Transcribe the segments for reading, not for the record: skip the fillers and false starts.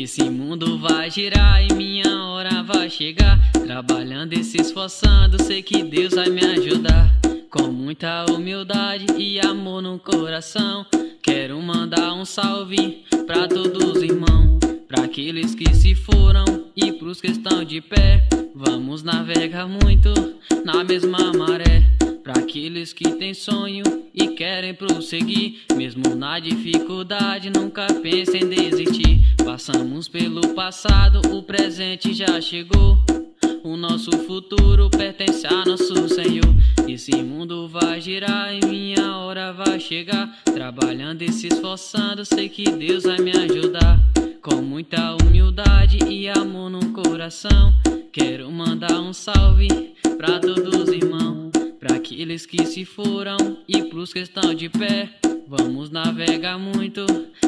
Esse mundo vai girar e minha hora vai chegar. Trabalhando e se esforçando, sei que Deus vai me ajudar. Com muita humildade e amor no coração, quero mandar um salve pra todos os irmãos, pra aqueles que se foram e pros que estão de pé. Vamos navegar muito na mesma maré, pra aqueles que têm sonho e querem prosseguir, mesmo na dificuldade nunca pensem em desistir. Passamos pelo passado, o presente já chegou, o nosso futuro pertence a nosso Senhor. Esse mundo vai girar e minha hora vai chegar. Trabalhando e se esforçando, sei que Deus vai me ajudar. Com muita humildade e amor no coração, quero mandar um salve pra todos os irmãos, pra aqueles que se foram e pros que estão de pé. Vamos navegar muito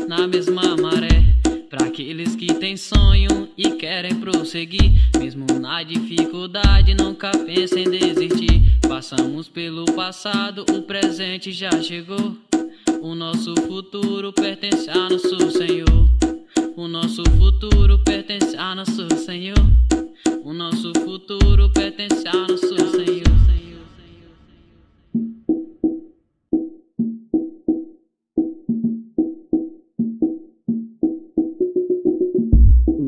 na mesma maré, pra aqueles que têm sonho e querem prosseguir, mesmo na dificuldade nunca pensem em desistir. Passamos pelo passado, o presente já chegou, o nosso futuro pertence a nosso Senhor. O nosso futuro pertence a nosso Senhor. O nosso futuro pertence a nosso Senhor.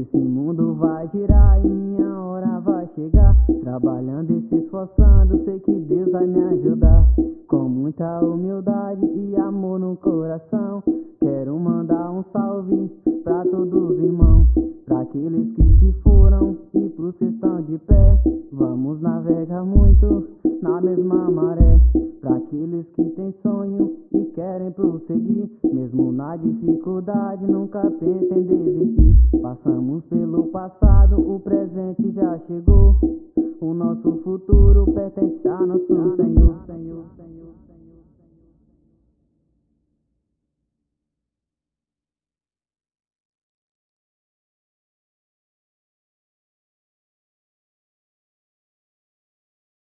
Esse mundo vai girar e minha hora vai chegar. Trabalhando e se esforçando, sei que Deus vai me ajudar. Com muita humildade e amor no coração, quero mandar um salve pra todos os irmãos, pra aqueles que se foram e pros que estão de pé. Vamos navegar muito na mesma maré, pra aqueles que têm sonho e querem prosseguir, mesmo na dificuldade nunca pensem em desistir. Passamos pelo passado, o presente já chegou, o nosso futuro pertence a nosso Senhor.